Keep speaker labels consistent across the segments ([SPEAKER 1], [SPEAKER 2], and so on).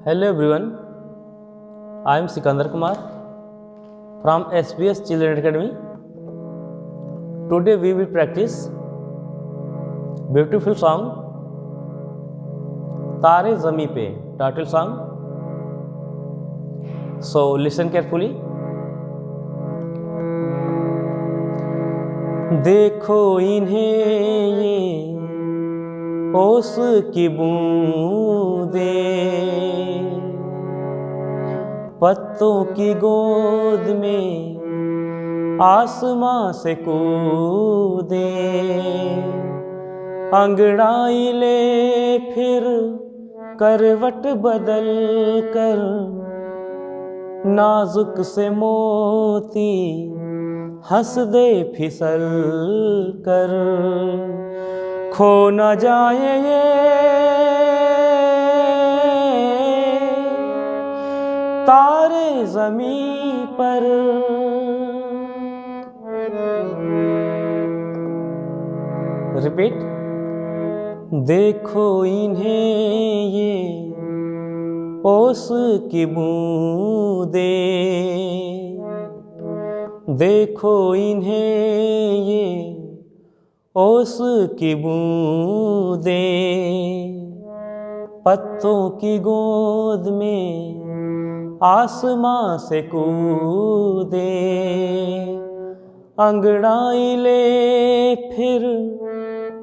[SPEAKER 1] Hello everyone, I am Sikandar Kumar from SBS Children Academy. Today we will practice beautiful song Taare Zami Pe, title song. So listen carefully. देखो इन्हें ये ओस की बूंदे पत्तों की गोद में आसमां से कूदे, अंगड़ाई ले फिर करवट बदल कर, नाजुक से मोती हंस दे फिसल कर, खो न जाए ये तारे ज़मीं पर। रिपीट। देखो इन्हें ये ओस की बूंदे, देखो इन्हें ये ओस की बूंदे पत्तों की गोद में आसमां से कूदे, अंगड़ाई ले फिर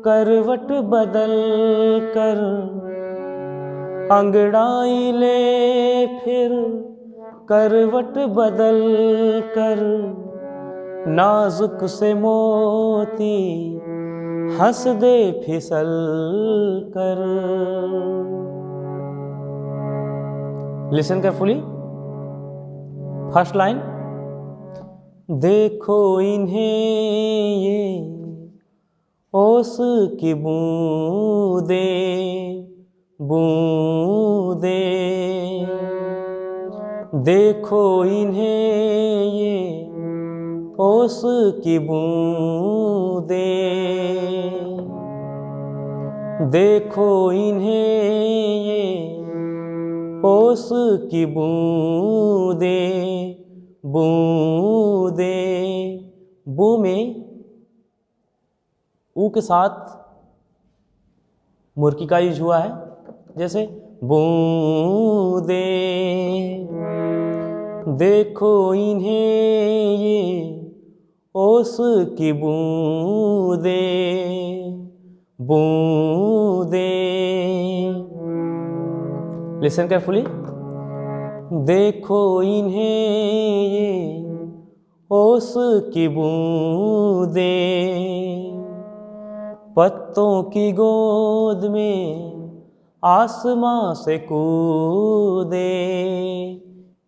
[SPEAKER 1] करवट बदल कर, अंगड़ाई ले फिर करवट बदल कर, नाजुक से मोती हंस दे फिसल कर। Listen carefully. फर्स्ट लाइन, देखो इन्हें ये ओस की बूंदे, बूंदे, देखो इन्हें ये ओस की बूंदे, देखो इन्हें ये ओस की बूंदे, बूंदे। बू में ऊ के साथ मुर्की का यूज हुआ है, जैसे बूंदे, देखो इन्हें ये ओस की बूंदे, बूंदे। Listen carefully. देखो इन्हें ये ओस की बूंदे पत्तों की गोद में आसमां से कूदे।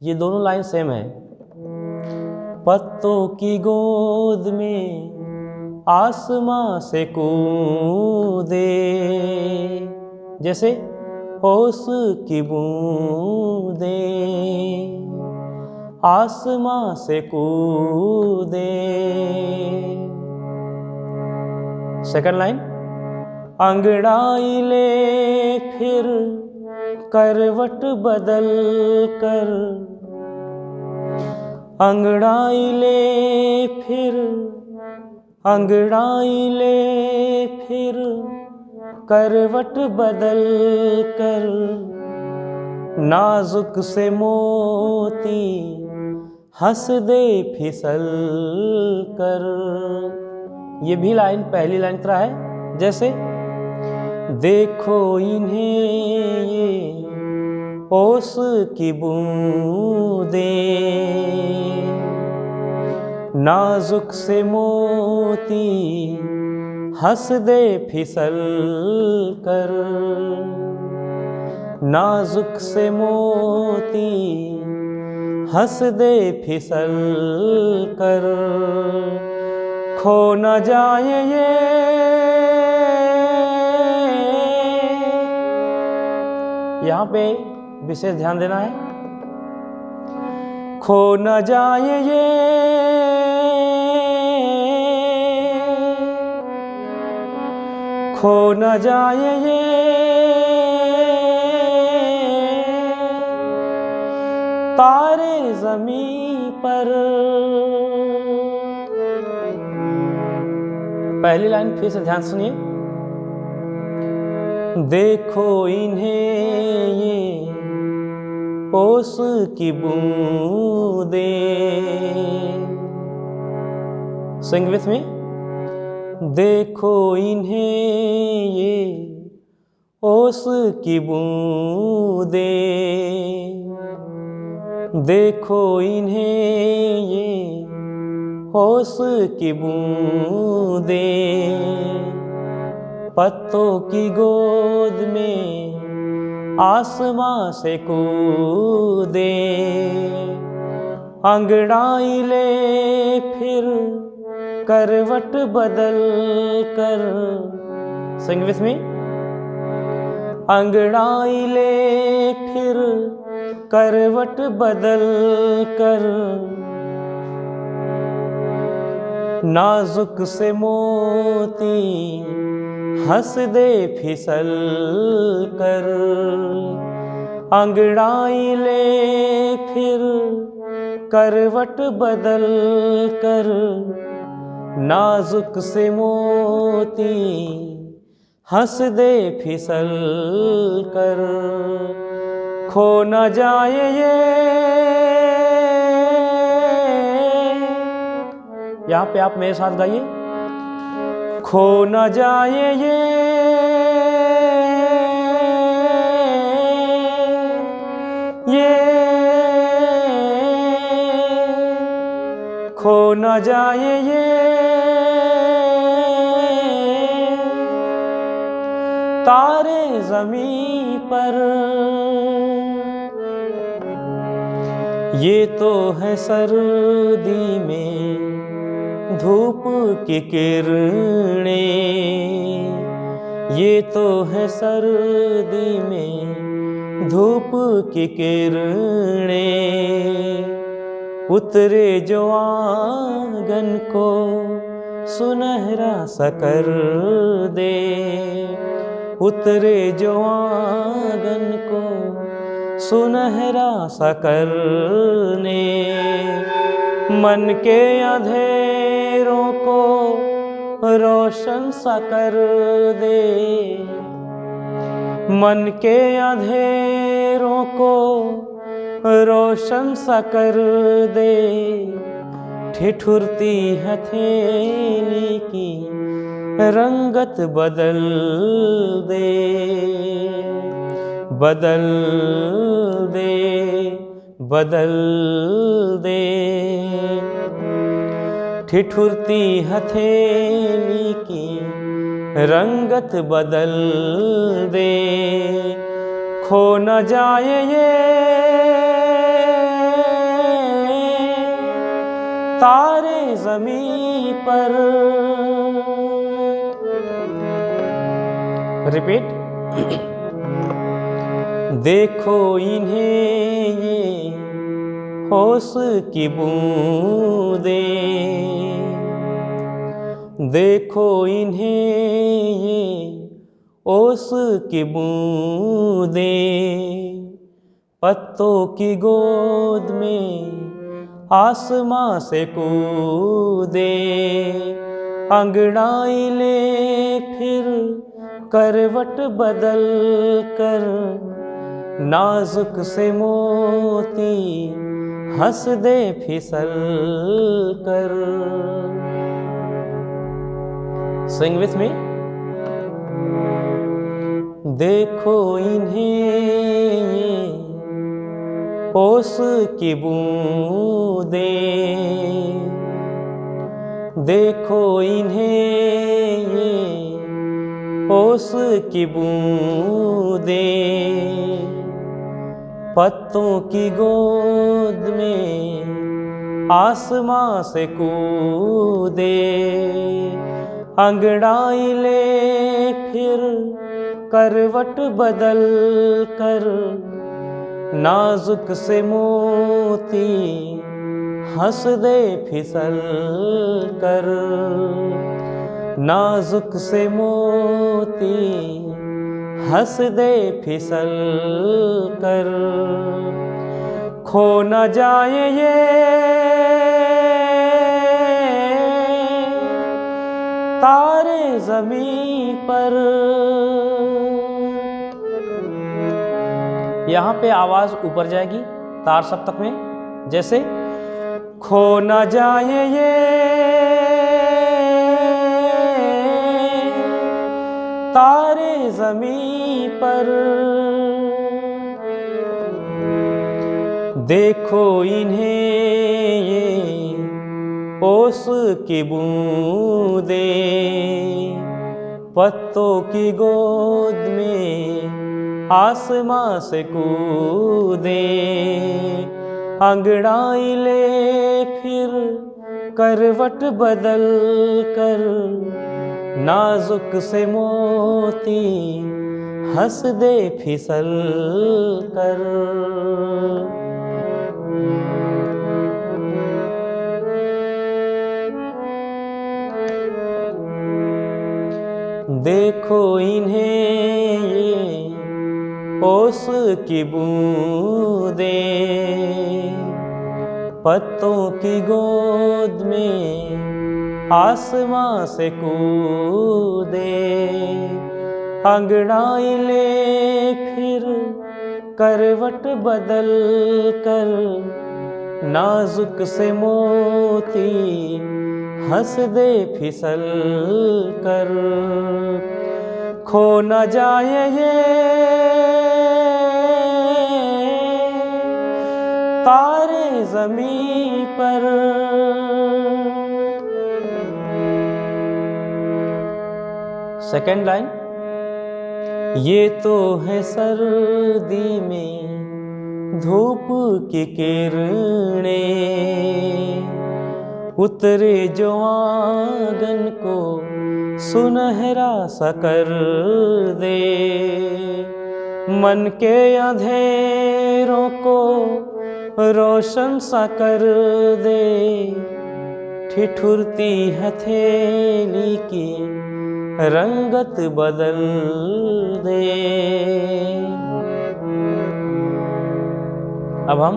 [SPEAKER 1] ये दोनों लाइन सेम है। पत्तों की गोद में आसमां से कूदे, जैसे ओस की बूंदे आसमां से कूदे। सेकंड लाइन, अंगड़ाई ले फिर करवट बदल कर, अंगड़ाई ले फिर, अंगड़ाई ले फिर करवट बदल कर, नाजुक से मोती हंस दे फिसल कर। ये भी लाइन पहली लाइन की तरह है, जैसे देखो इन्हें ये ओस की बूंदे, नाजुक से मोती हंस दे फिसल कर, नाजुक से मोती हंस दे फिसल कर, खो न जाए ये यहाँ पे विशेष ध्यान देना है, खो न जाए ये खो न जाए ये तारे ज़मीं पर। पहली लाइन फिर से ध्यान सुनिए। देखो इन्हें ये ओस की बूंदे। सिंग विथ मी। देखो इन्हें ये ओस की बूंदे। देखो इन्हें ये ओस की बूंदे। पत्तों की गोद में आसमां से कूदे। अंगड़ाई ले फिर करवट बदल कर। सिंग विथ मी। अंगड़ाई ले फिर करवट बदल कर। नाजुक से मोती हंस दे फिसल कर। अंगड़ाई ले फिर करवट बदल कर। नाजुक से मोती हंस दे फिसल कर। खो न जाए ये। यहाँ पे आप मेरे साथ गाइए। खो न जाए ये खो न जाए ये तारे ज़मीं पर। ये तो है सर्दी में धूप की किरणें। ये तो है सर्दी में धूप की किरणें। उतरे जो आंगन को सुनहरा सा कर दे। उतरे जो आंगन को सुनहरा सा करने। मन के अंधेरों को रोशन सा कर दे। मन के अंधेरों को रोशन सा कर दे। ठिठुरती हथेली की रंगत बदल दे। बदल दे बदल दे। ठिठुरती हथेली की रंगत बदल दे। खो न जाए ये तारे ज़मीं पर। रिपीट। देखो इन्हें ये होश की बूंदे। देखो इन्हें ये ओस की बूंदे। पत्तों की गोद में आसमां से कूदे। अंगड़ाई ले फिर करवट बदल कर। नाजुक से मोती हंस दे फिसल कर। सिंग विथ मी। देखो इन्हें ये ओस की बूंदे। देखो इन्हें ये ओस की बूंदे। पत्तों की गोद में आसमां से कूदे। अंगड़ाई ले फिर करवट बदल कर। नाजुक से मोती हंस दे फिसल कर। नाजुक से मोती हंस दे फिसल कर। खो न जाए ये तारे ज़मीं पर। यहाँ पे आवाज ऊपर जाएगी तार सप्तक में, जैसे खो न जाए ये तारे ज़मीं पर, देखो इन्हें ये ओस की बूंदे, पत्तों की गोद में आसमां से कूदे, अंगड़ाई ले फिर करवट बदल कर, नाजुक से मोती हंस दे फिसल कर। देखो इन्हें ये ओस की बूंदे, पत्तों की गोद में आसमां से कूदे, अंगड़ाई ले फिर करवट बदल कर, नाजुक से मोती हंस दे फिसल कर। खो न जाए ये तारे ज़मीं पर। सेकेंड लाइन, ये तो है सर्दी में धूप की किरणें, उतरे जो आंगन को सुनहरा सा कर दे, मन के अंधेरों को रोशन सा कर दे, ठिठुरती हथेली की रंगत बदल दे। अब हम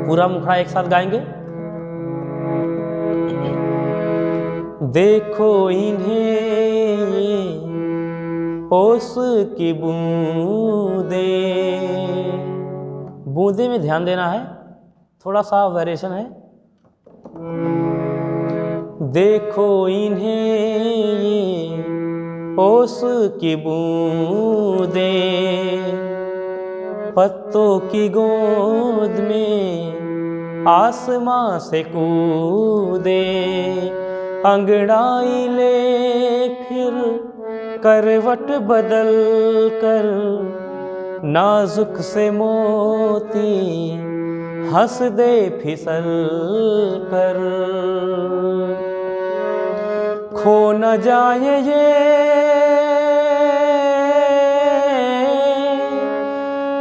[SPEAKER 1] पूरा मुखड़ा एक साथ गाएंगे। देखो इन्हें ओस की बूंदे, बूंदे में ध्यान देना है, थोड़ा सा वेरिएशन है। देखो इन्हें ओस की बूंदे, पत्तों की गोद में आसमां से कूदे, अंगड़ाई ले फिर करवट बदल कर, नाजुक से मोती हंस दे फिसल कर। खो न जाए ये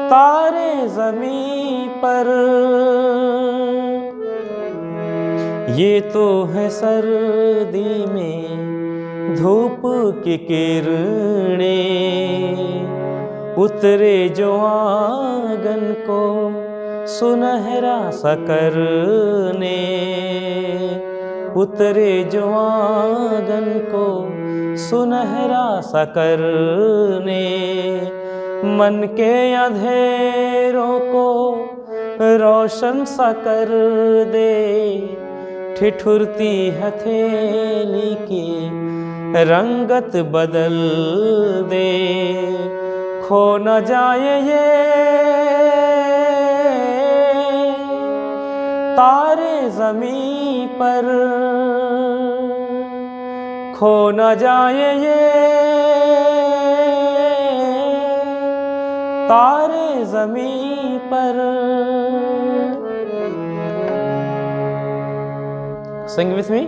[SPEAKER 1] तारे ज़मीं पर, ये तो है सर्दी में धूप की किरणें, उतरे जो आंगन को सुनहरा सा करने, उतरे जो आंगन को सुनहरा सा करने, मन के अंधेरों को रोशन सा कर दे, ठिठुरती हथेली की रंगत बदल दे। खो न जाए ये तारे ज़मीं पर, खो न जाए ये तारे ज़मीं पर। Sing with me.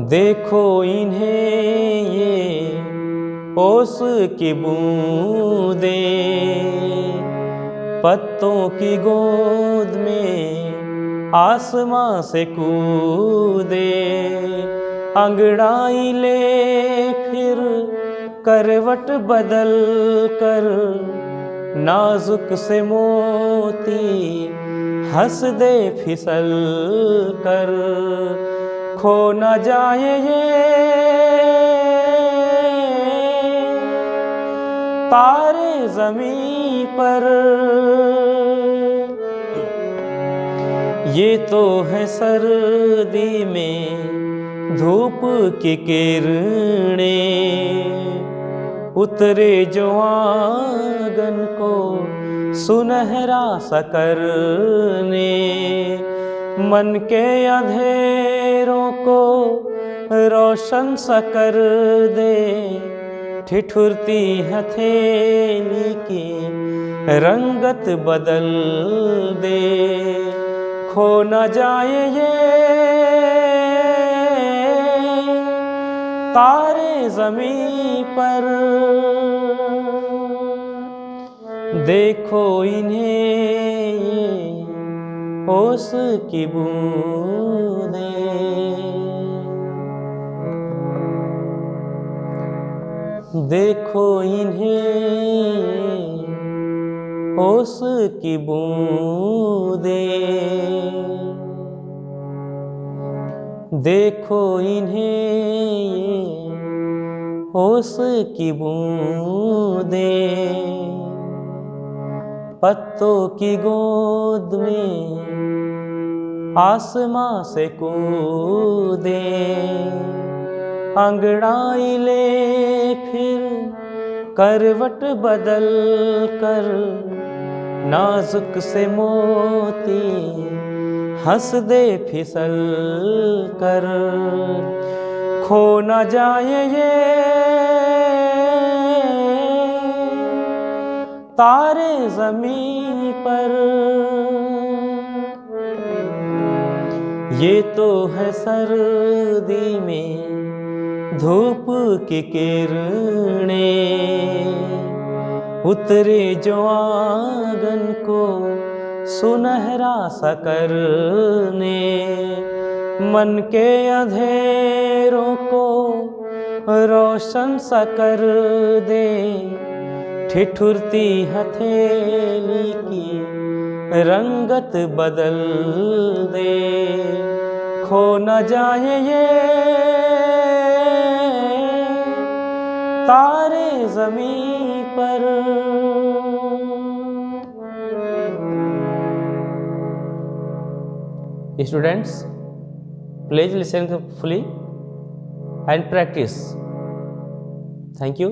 [SPEAKER 1] देखो इन्हें ये ओस की बूंदे, पत्तों की गोद में आसमां से कूदे, अंगड़ाई ले फिर करवट बदल कर, नाजुक से मोती हंस दे फिसल कर, खो न जाए ये तारे ज़मीं पर। ये तो है सर्दी में धूप की किरणें, उतरे जो आंगन को सुनहरा सा करने, मन के अंधेरों को रोशन सा कर दे, ठिठुरती हथेली की रंगत बदल दे, खो न जाए ये तारे ज़मीं पर। देखो इन्हें होश की बूंदें, देखो इन्हें होश की बूंदें, देखो इन्हें होश की बूंदें, पत्तों की गोद में आसमां से कूदे, अंगड़ाई ले फिर करवट बदल कर, नाजुक से मोती हंस दे फिसल कर, खो न जाए ये तारे ज़मीं पर। ये तो है सर्दी में धूप की किरणें, उतरे जो आंगन को सुनहरा सा करने, मन के अंधेरों को रोशन सा कर दे, ठिठुरती हथेली की रंगत बदल दे, खो न जाए ये तारे ज़मीं पर। Students, please listen fully and practice. Thank you.